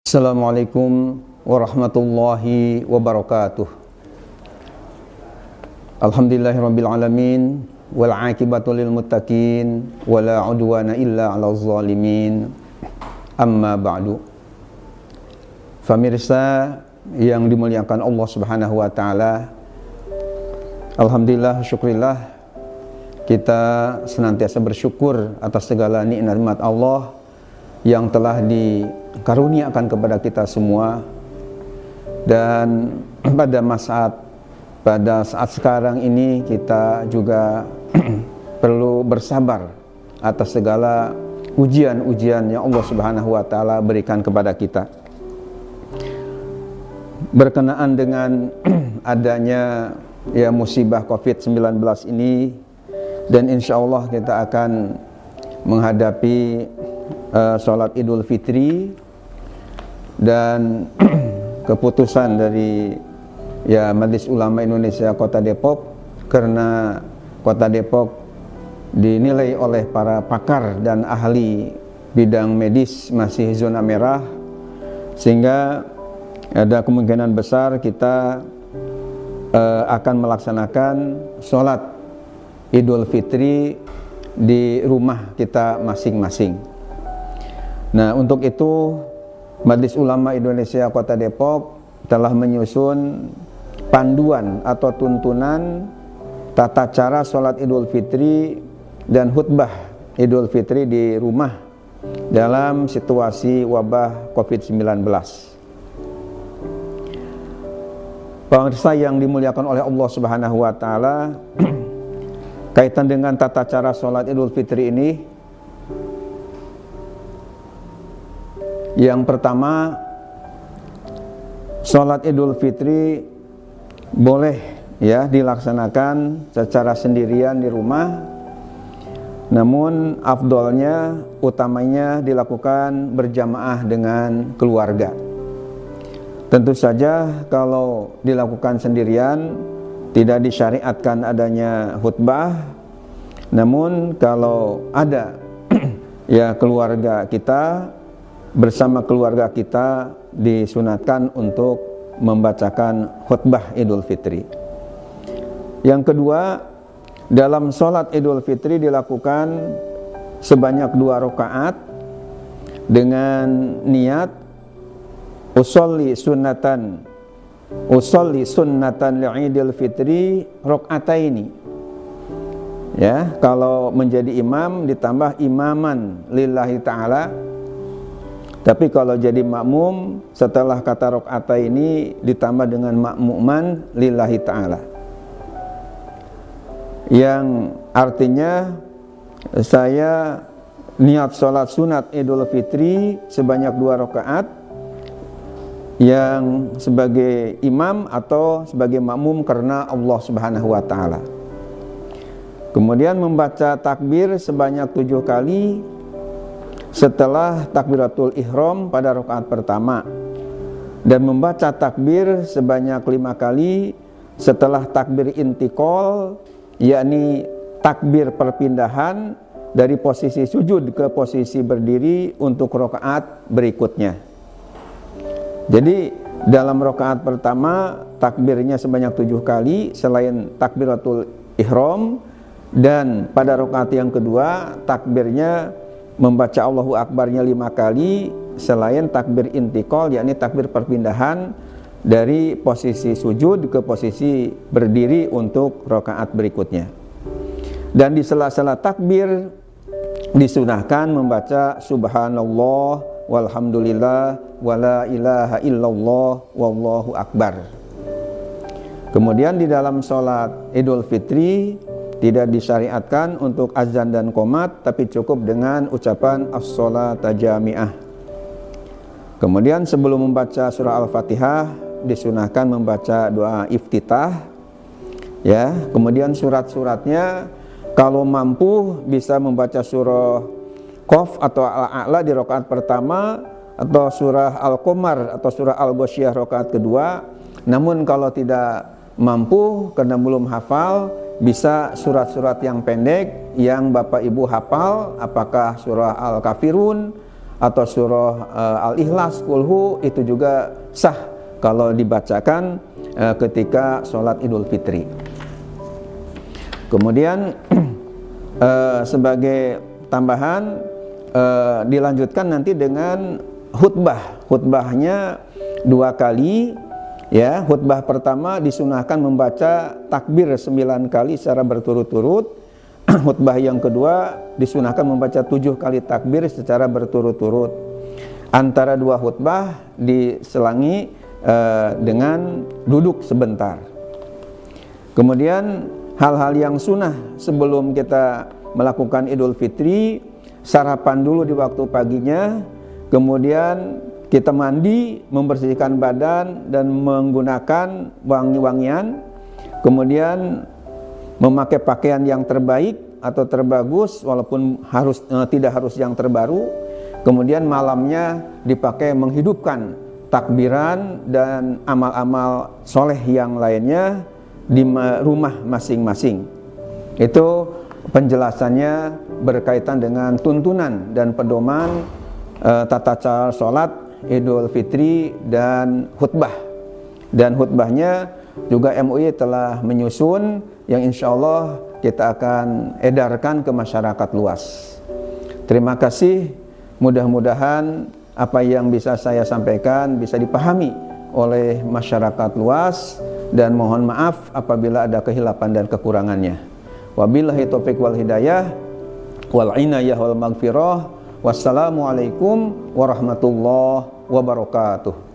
Assalamualaikum warahmatullahi wabarakatuh. Alhamdulillahirabbil alamin wal aqibatu lil muttaqin wala udwana illa 'alal zalimin. Amma ba'du. Pemirsa yang dimuliakan Allah Subhanahu wa taala, alhamdulillah, syukurillah, kita senantiasa bersyukur atas segala nikmat Allah yang telah dikaruniakan kepada kita semua. Dan pada saat sekarang ini kita juga perlu bersabar atas segala ujian-ujian yang Allah Subhanahu wa taala berikan kepada kita. Berkenaan dengan adanya musibah COVID-19 ini, dan insya Allah kita akan menghadapi sholat Idul Fitri, dan keputusan dari Majelis Ulama Indonesia Kota Depok, karena Kota Depok dinilai oleh para pakar dan ahli bidang medis masih zona merah, sehingga ada kemungkinan besar kita akan melaksanakan sholat Idul Fitri di rumah kita masing-masing. Nah, untuk itu Majelis Ulama Indonesia Kota Depok telah menyusun panduan atau tuntunan tata cara sholat Idul Fitri dan khutbah Idul Fitri di rumah dalam situasi wabah COVID-19. Pemirsa yang dimuliakan oleh Allah Subhanahu wa taala, kaitan dengan tata cara sholat Idul Fitri ini, yang pertama, sholat Idul Fitri boleh dilaksanakan secara sendirian di rumah, namun afdolnya, utamanya dilakukan berjamaah dengan keluarga. Tentu saja kalau dilakukan sendirian tidak disyariatkan adanya khutbah, namun kalau ada keluarga kita, bersama keluarga kita disunatkan untuk membacakan khutbah Idul Fitri. Yang kedua, dalam sholat Idul Fitri dilakukan sebanyak 2 rakaat dengan niat usolli sunnatan li'idil fitri rakaataini. Kalau menjadi imam ditambah imaman lillahi ta'ala. Tapi kalau jadi makmum, setelah kata rakaataini ditambah dengan makmuman lillahi ta'ala, yang artinya saya niat sholat sunat Idul Fitri sebanyak 2 rakaat yang sebagai imam atau sebagai makmum karena Allah Subhanahu wa taala. Kemudian membaca takbir sebanyak 7 kali setelah takbiratul ihram pada rakaat pertama, dan membaca takbir sebanyak 5 kali setelah takbir intikal, yakni takbir perpindahan dari posisi sujud ke posisi berdiri untuk rakaat berikutnya. Jadi dalam rakaat pertama takbirnya sebanyak 7 kali selain takbiratul ihram, dan pada rakaat yang kedua takbirnya membaca Allahu Akbarnya 5 kali selain takbir intikal, yakni takbir perpindahan dari posisi sujud ke posisi berdiri untuk rakaat berikutnya. Dan di sela-sela takbir disunahkan membaca subhanallah walhamdulillah wala ilaha illallah wallahu akbar. Kemudian di dalam sholat Idul Fitri tidak disyariatkan untuk azan dan qomat, tapi cukup dengan ucapan as-sholata jami'ah. Kemudian sebelum membaca surah Al-Fatihah disunahkan membaca doa iftitah. Kemudian surat-suratnya kalau mampu bisa membaca surah Qaf atau Al-A'la di rakaat pertama, atau surah Al-Qamar atau surah Al-Ghasyiyah rakaat kedua. Namun kalau tidak mampu karena belum hafal, bisa surat-surat yang pendek yang Bapak Ibu hafal, apakah surah Al-Kafirun atau surah Al-Ikhlas, Qulhu, itu juga sah kalau dibacakan ketika sholat Idul Fitri. Kemudian sebagai tambahan dilanjutkan nanti dengan khutbah. Khutbahnya 2 kali, ya. Khutbah pertama disunahkan membaca takbir 9 kali secara berturut-turut. Khutbah yang kedua disunahkan membaca 7 kali takbir secara berturut-turut. Antara 2 khutbah diselangi dengan duduk sebentar. Kemudian hal-hal yang sunnah sebelum kita melakukan Idul Fitri, sarapan dulu di waktu paginya, kemudian kita mandi, membersihkan badan dan menggunakan wangi-wangian, kemudian memakai pakaian yang terbaik atau terbagus, walaupun tidak harus yang terbaru. Kemudian malamnya dipakai menghidupkan takbiran dan amal-amal soleh yang lainnya di rumah masing-masing. Itu penjelasannya berkaitan dengan tuntunan dan pedoman tata cara sholat Idul Fitri dan khutbah. Dan khutbahnya juga MUI telah menyusun yang insya Allah kita akan edarkan ke masyarakat luas. Terima kasih, mudah-mudahan apa yang bisa saya sampaikan bisa dipahami oleh masyarakat luas, dan mohon maaf apabila ada kehilapan dan kekurangannya. Wabillahi taufiq wal hidayah wal inayah wal maghfirah. Wassalamualaikum warahmatullahi wabarakatuh.